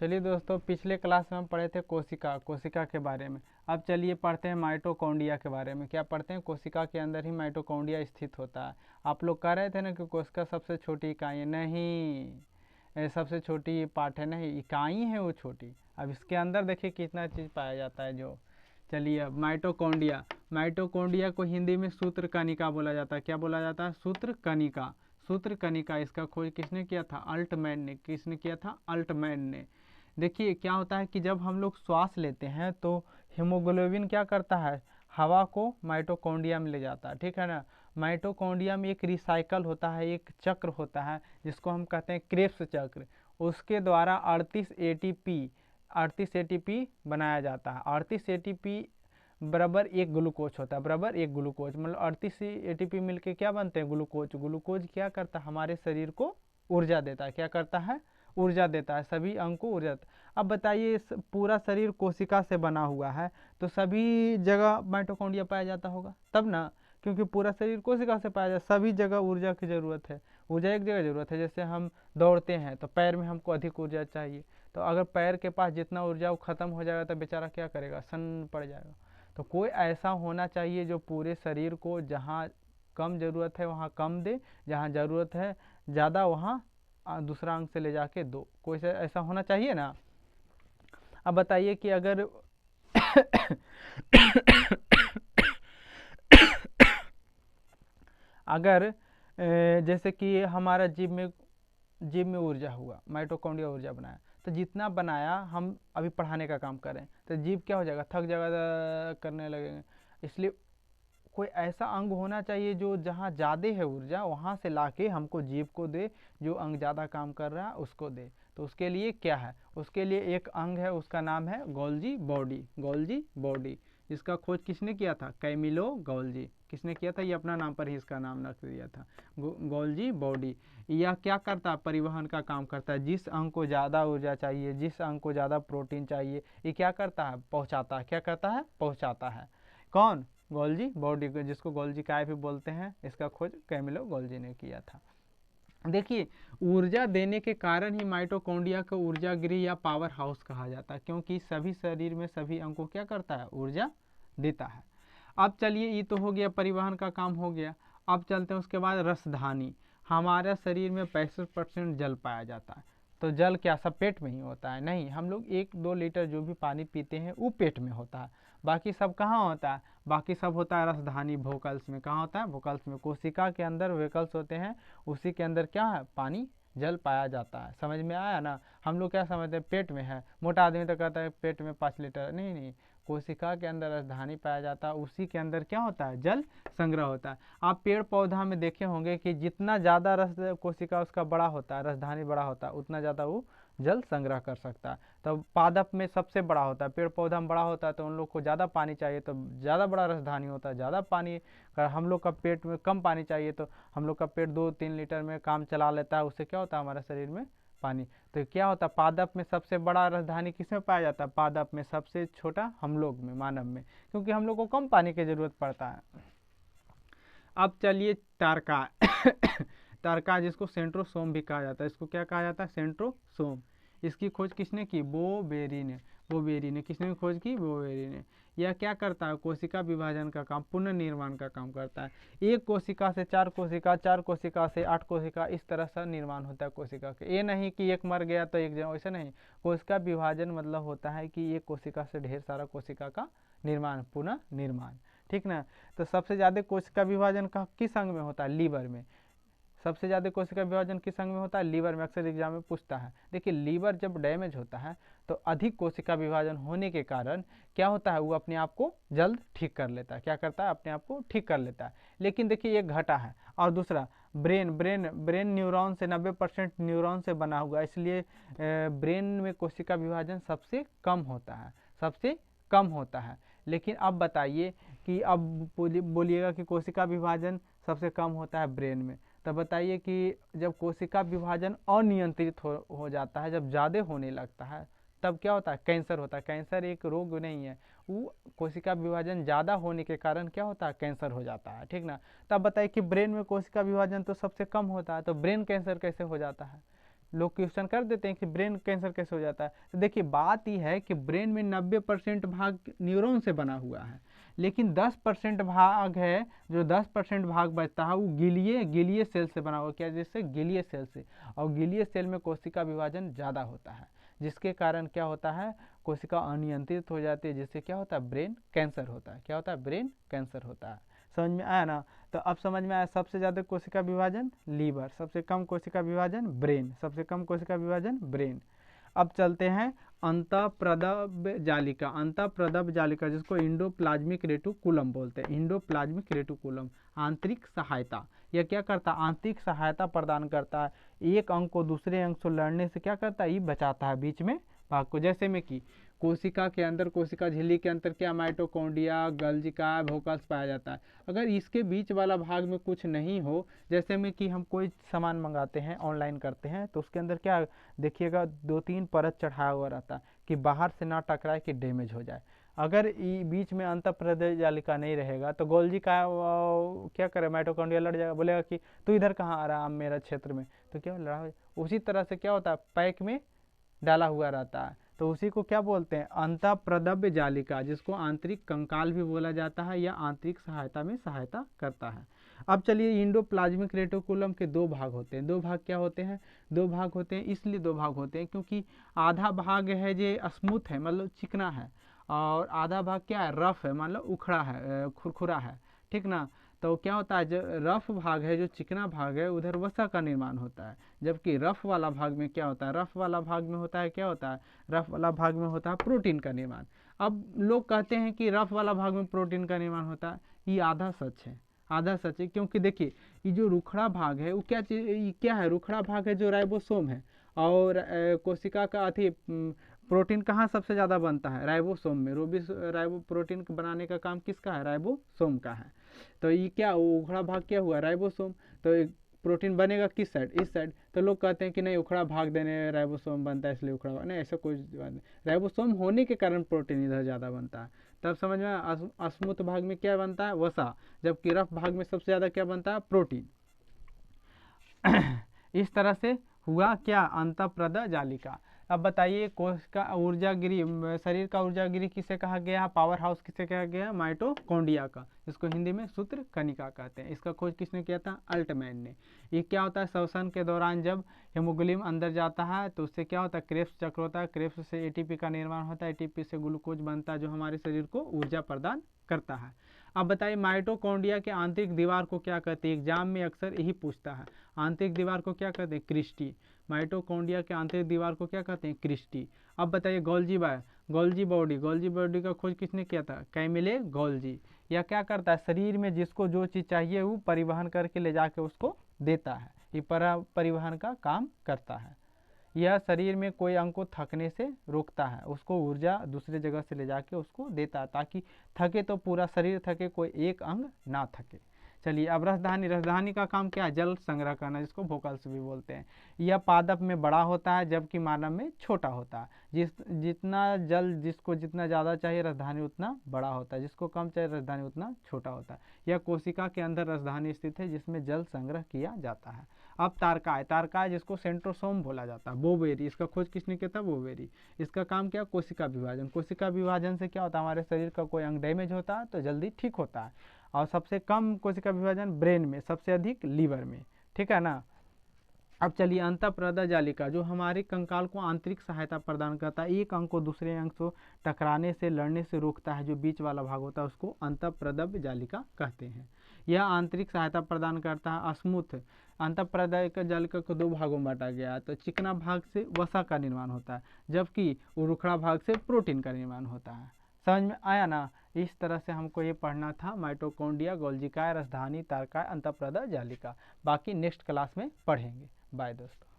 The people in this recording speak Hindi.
चलिए दोस्तों, पिछले क्लास में हम पढ़े थे कोशिका के बारे में। अब चलिए पढ़ते हैं माइटोकॉन्ड्रिया के बारे में। क्या पढ़ते हैं? कोशिका के अंदर ही माइटोकॉन्ड्रिया स्थित होता है। आप लोग कह रहे थे ना कि कोशिका सबसे छोटी इकाई है। नहीं, सबसे छोटी पार्ट है नहीं, इकाई है वो छोटी। अब इसके अंदर देखिए कितना चीज़ पाया जाता है जो। चलिए अब माइटोकॉन्ड्रिया। माइटोकॉन्ड्रिया को हिंदी में सूत्रकणिका बोला जाता है। क्या बोला जाता है? सूत्रकणिका। सूत्रकणिका, इसका खोज किसने किया था? अल्टमैन ने। किसने किया था? अल्टमैन ने। देखिए क्या होता है कि जब हम लोग श्वास लेते हैं तो हीमोग्लोबिन क्या करता है? हवा को माइटोकॉन्ड्रिया में ले जाता है, ठीक है ना। माइटोकॉन्ड्रिया में एक रिसाइकल होता है, एक चक्र होता है जिसको हम कहते हैं क्रेब्स चक्र। उसके द्वारा 38 एटीपी बनाया जाता है। 38 एटीपी बराबर एक ग्लूकोज होता है, बराबर एक ग्लूकोज। मतलब 38 एटीपी मिलके क्या बनते हैं? ग्लूकोज। ग्लूकोज क्या करता है? हमारे शरीर को ऊर्जा देता है। क्या करता है? ऊर्जा देता है, सभी अंग को ऊर्जा। अब बताइए, पूरा शरीर कोशिका से बना हुआ है तो सभी जगह माइटोकॉन्ड्रिया पाया जाता होगा तब ना, क्योंकि पूरा शरीर कोशिका से पाया जाता है। सभी जगह ऊर्जा की ज़रूरत है। ऊर्जा एक जगह ज़रूरत है, जैसे हम दौड़ते हैं तो पैर में हमको अधिक ऊर्जा चाहिए। तो अगर पैर के पास जितना ऊर्जा वो ख़त्म हो जाएगा तो बेचारा क्या करेगा? सन्न पड़ जाएगा। तो कोई ऐसा होना चाहिए जो पूरे शरीर को जहाँ कम ज़रूरत है वहाँ कम दे, जहाँ ज़रूरत है ज़्यादा वहाँ दूसरा अंग से ले जाके दो। कोई ऐसा होना चाहिए ना। अब बताइए कि अगर अगर जैसे कि हमारा जीव में ऊर्जा हुआ, माइटोकॉन्ड्रिया ऊर्जा बनाया, तो जितना बनाया हम अभी पढ़ाने का काम करें तो जीव क्या हो जाएगा? थक जाएगा, करने लगेंगे। इसलिए कोई ऐसा अंग होना चाहिए जो जहाँ ज़्यादा है ऊर्जा वहाँ से लाके हमको जीव को दे, जो अंग ज़्यादा काम कर रहा है उसको दे। तो उसके लिए क्या है? उसके लिए एक अंग है, उसका नाम है गोल्जी बॉडी। गोल्जी बॉडी, इसका खोज किसने किया था? Camillo Golgi. किसने किया था? ये अपना नाम पर ही इसका नाम रख दिया था, गोल्जी बॉडी। यह क्या करता है? परिवहन का काम करता है। जिस अंग को ज़्यादा ऊर्जा चाहिए, जिस अंग को ज़्यादा प्रोटीन चाहिए, ये क्या करता है? पहुँचाता है। क्या करता है? पहुँचाता है। कौन? गोल्जी बॉडी, जिसको गोल्जी काय भी बोलते हैं। इसका खोज कैमिलो गोल्जी ने किया था। देखिए, ऊर्जा देने के कारण ही माइटोकॉन्ड्रिया को ऊर्जा गृह या पावर हाउस कहा जाता है, क्योंकि सभी शरीर में सभी अंग को क्या करता है? ऊर्जा देता है। अब चलिए, ये तो हो गया, परिवहन का काम हो गया। अब चलते हैं उसके बाद रसधानी। हमारे शरीर में 65% जल पाया जाता है। तो जल क्या सब पेट में ही होता है? नहीं, हम लोग 1-2 लीटर जो भी पानी पीते हैं वो पेट में होता है। बाकी सब कहाँ होता है? बाकी सब होता है रसधानी वोकल्स में। कहाँ होता है? वोकल्स में। कोशिका के अंदर वोकल्स होते हैं, उसी के अंदर क्या है? पानी, जल पाया जाता है। समझ में आया ना। हम लोग क्या समझते हैं? पेट में है। मोटा आदमी तो कहता है पेट में 5 लीटर। नहीं नहीं, कोशिका के अंदर राजधानी पाया जाता है, उसी के अंदर क्या होता है? जल संग्रह होता है। आप पेड़ पौधा में देखे होंगे कि जितना ज़्यादा रस कोशिका उसका बड़ा होता है, राजधानी बड़ा होता है, उतना ज़्यादा वो जल संग्रह कर सकता है। तो पादप में सबसे बड़ा होता है, पेड़ पौधा में बड़ा होता है, तो उन लोग को ज़्यादा पानी चाहिए तो ज़्यादा बड़ा राजधानी होता है, ज़्यादा पानी। अगर हम लोग का पेट में कम पानी चाहिए तो हम लोग का पेट 2-3 लीटर में काम चला लेता है। उससे क्या होता है? हमारे शरीर में पानी। तो क्या होता है? पादप में सबसे बड़ा राजधानी किस में पाया जाता है? पादप में। सबसे छोटा हम लोग में, मानव में, क्योंकि हम लोग को कम पानी की जरूरत पड़ता है। अब चलिए तारका। तारका, जिसको सेंट्रोसोम भी कहा जाता है। इसको क्या कहा जाता है? सेंट्रोसोम। इसकी खोज किसने की? बोबेरी ने। बोबेरी ने। किसने खोज की? बोबेरी ने। यह क्या करता है? कोशिका विभाजन का काम, पुनर्निर्माण का काम करता है। एक कोशिका से 4 कोशिका, 4 कोशिका से 8 कोशिका, इस तरह से निर्माण होता है कोशिका के। ये नहीं कि एक मर गया तो एक जगह, वैसे नहीं। कोशिका विभाजन मतलब होता है कि एक कोशिका से ढेर सारा कोशिका का निर्माण, पुनः निर्माण, ठीक ना। तो सबसे ज़्यादा कोशिका विभाजन का किस अंग में होता है? लीवर में। सबसे ज़्यादा कोशिका विभाजन किस अंग में होता है? लीवर में। अक्सर एग्जाम में पूछता है। देखिए, लीवर जब डैमेज होता है तो अधिक कोशिका विभाजन होने के कारण क्या होता है? वो अपने आप को जल्द ठीक कर लेता है। क्या करता है? अपने आप को ठीक कर लेता है। लेकिन देखिए, एक घटा है। और दूसरा ब्रेन न्यूरॉन से 90% न्यूरॉन से बना हुआ, इसलिए ब्रेन में कोशिका विभाजन सबसे कम होता है, सबसे कम होता है। लेकिन अब बताइए कि अब बोलिएगा कि कोशिका विभाजन सबसे कम होता है ब्रेन में, तब बताइए कि जब कोशिका विभाजन अनियंत्रित हो जाता है, जब ज़्यादा होने लगता है, तब क्या होता है? कैंसर होता है। कैंसर एक रोग नहीं है, वो कोशिका विभाजन ज़्यादा होने के कारण क्या होता है? कैंसर हो जाता है, ठीक ना। तब बताइए कि ब्रेन में कोशिका विभाजन तो सबसे कम होता है, तो ब्रेन कैंसर कैसे हो जाता है? लोग क्वेश्चन कर देते हैं कि ब्रेन कैंसर कैसे हो जाता है। तो देखिए बात यह है कि ब्रेन में 90% भाग न्यूरॉन से बना हुआ है, लेकिन 10% भाग है, जो 10% भाग बचता है वो गिलिये सेल से बना हुआ। क्या, जैसे गिलिये सेल से, और गिलिये सेल में कोशिका विभाजन ज़्यादा होता है, जिसके कारण क्या होता है, कोशिका अनियंत्रित हो जाती है, जिससे क्या होता है, ब्रेन कैंसर होता है। क्या होता है, ब्रेन कैंसर होता है। समझ में आया ना। तो अब समझ में आया, सबसे ज़्यादा कोशिका विभाजन लीवर, सबसे कम कोशिका विभाजन ब्रेन, सबसे कम कोशिका विभाजन ब्रेन। अब चलते हैं अंतःप्रदब जालिका। अंतःप्रदब जालिका जिसको इंडोप्लाज्मिक रेटिकुलम बोलते हैं, इंडोप्लाज्मिक रेटिकुलम, आंतरिक सहायता। यह क्या करता है, आंतरिक सहायता प्रदान करता है, एक अंग को दूसरे अंग से लड़ने से क्या करता है, ये बचाता है बीच में भाग को। जैसे में कि कोशिका के अंदर, कोशिका झिल्ली के अंदर क्या, माइटोकॉन्ड्रिया, गोल्गी, वोकल्स पाया जाता है। अगर इसके बीच वाला भाग में कुछ नहीं हो, जैसे में कि हम कोई सामान मंगाते हैं, ऑनलाइन करते हैं, तो उसके अंदर क्या देखिएगा, 2-3 परत चढ़ाया हुआ रहता है कि बाहर से ना टकराए कि डैमेज हो जाए। अगर बीच में अंतःप्रदय जालिका नहीं रहेगा तो गोल्गी का क्या करे, माइटोकॉन्ड्रिया लड़ जाएगा, बोलेगा कि तू इधर कहाँ आ रहा है मेरा क्षेत्र में, तो क्या लड़ा। उसी तरह से क्या होता है, पैक में डाला हुआ रहता है, तो उसी को क्या बोलते हैं, अंतःप्रदव्य जालिका, जिसको आंतरिक कंकाल भी बोला जाता है, या आंतरिक सहायता में सहायता करता है। अब चलिए, इंडोप्लाज्मिक रेटिकुलम के 2 भाग होते हैं। 2 भाग क्या होते हैं, 2 भाग होते हैं इसलिए 2 भाग होते हैं क्योंकि आधा भाग है जो स्मूथ है, मतलब चिकना है, और आधा भाग क्या है, रफ है, मतलब उखड़ा है, खुरखुरा है, ठीक ना। तो क्या होता है, जो रफ भाग है, जो चिकना भाग है, उधर वसा का निर्माण होता है, जबकि रफ वाला भाग में क्या होता है, रफ वाला भाग में होता है, क्या होता है, रफ वाला भाग में होता है प्रोटीन का निर्माण। अब लोग कहते हैं कि रफ वाला भाग में प्रोटीन का निर्माण होता है, ये आधा सच है, आधा सच है। क्योंकि देखिए, ये जो रुखड़ा भाग है वो क्या चीज, ये क्या है, रुखड़ा भाग है जो राइबोसोम है, और कोशिका का अति प्रोटीन कहाँ सबसे ज़्यादा बनता है, राइबोसोम में। राइबो प्रोटीन बनाने का काम किसका है, राइबोसोम का है। तो ये क्या, उखड़ा भाग क्या हुआ, राइबोसोम। तो प्रोटीन बनेगा किस साइड, इस साइड। तो लोग कहते हैं कि नहीं, उखड़ा भाग देने राइबोसोम बनता है इसलिए उखड़ा भाग, नहीं, ऐसा कोई बात नहीं। राइबोसोम होने के कारण प्रोटीन इधर ज़्यादा बनता है। तब समझ में, स्मूथ भाग में क्या बनता है, वसा, जबकि रफ भाग में सबसे ज़्यादा क्या बनता है, प्रोटीन। इस तरह से हुआ क्या, अंतःप्रद जालिका। अब बताइए, कोश का ऊर्जागिरी, शरीर का ऊर्जागिरी किसे कहा गया, पावर हाउस किसे कहा गया, माइटोकॉन्ड्रिया का, जिसको हिंदी में सूत्र कनिका कहते हैं। इसका खोज किसने किया था, अल्टमैन ने। ये क्या होता है, श्वसन के दौरान जब हेमोग्लोबिन अंदर जाता है तो उससे क्या होता है, क्रेब्स चक्र होता है, क्रेब्स से एटीपी का निर्माण होता है, एटीपी से ग्लूकोज बनता है, जो हमारे शरीर को ऊर्जा प्रदान करता है। अब बताइए, माइटोकॉन्ड्रिया के आंतरिक दीवार को क्या कहते हैं, एग्जाम में अक्सर यही पूछता है, आंतरिक दीवार को क्या कहते हैं, क्रिस्टी। माइटोकॉन्ड्रिया के आंतरिक दीवार को क्या कहते हैं, क्रिस्टी। अब बताइए, गोल्जी बॉडी का खोज किसने किया था, कैमिले गोल्जी। यह क्या करता है, शरीर में जिसको जो चीज़ चाहिए वो परिवहन करके ले जाके उसको देता है, ये परिवहन का काम करता है। यह शरीर में कोई अंग को थकने से रोकता है, उसको ऊर्जा दूसरे जगह से ले जाके उसको देता है, ताकि थके तो पूरा शरीर थके, कोई एक अंग ना थके। चलिए, अब राजधानी का काम क्या है, जल संग्रह करना, जिसको वोकल्स भी बोलते हैं। यह पादप में बड़ा होता है, जबकि मानव में छोटा होता है। जितना जल जिसको जितना ज़्यादा चाहिए, राजधानी उतना बड़ा होता है, जिसको कम चाहिए, राजधानी उतना छोटा होता है। यह कोशिका के अंदर राजधानी स्थित है, जिसमें जल संग्रह किया जाता है। अब तारकाय जिसको सेंट्रोसोम बोला जाता है, बोवेरी, इसका खोज किसने किया था, बोवेरी। इसका काम क्या, कोशिका विभाजन। कोशिका विभाजन से क्या होता है, हमारे शरीर का कोई अंग डैमेज होता है तो जल्दी ठीक होता है। और सबसे कम कोशिका विभाजन ब्रेन में, सबसे अधिक लीवर में, ठीक है ना। अब चलिए, अंतःप्रद जालिका, जो हमारे कंकाल को आंतरिक सहायता प्रदान करता है, एक अंग को दूसरे अंग से टकराने से, लड़ने से रोकता है, जो बीच वाला भाग होता है उसको अंतःप्रदव्य जालिका कहते हैं। यह आंतरिक सहायता प्रदान करता है। स्मूथ अंतःप्रदव्य जालिका को 2 भागों में बांटा गया है। तो चिकना भाग से वसा का निर्माण होता है, जबकि उरुखड़ा भाग से प्रोटीन का निर्माण होता है। समझ में आया ना। इस तरह से हमको ये पढ़ना था, माइटोकॉन्ड्रिया, गोल्गी, राजधानी, तारकाय, अंतःप्रद जालिका। बाकी नेक्स्ट क्लास में पढ़ेंगे। बाय दोस्तों।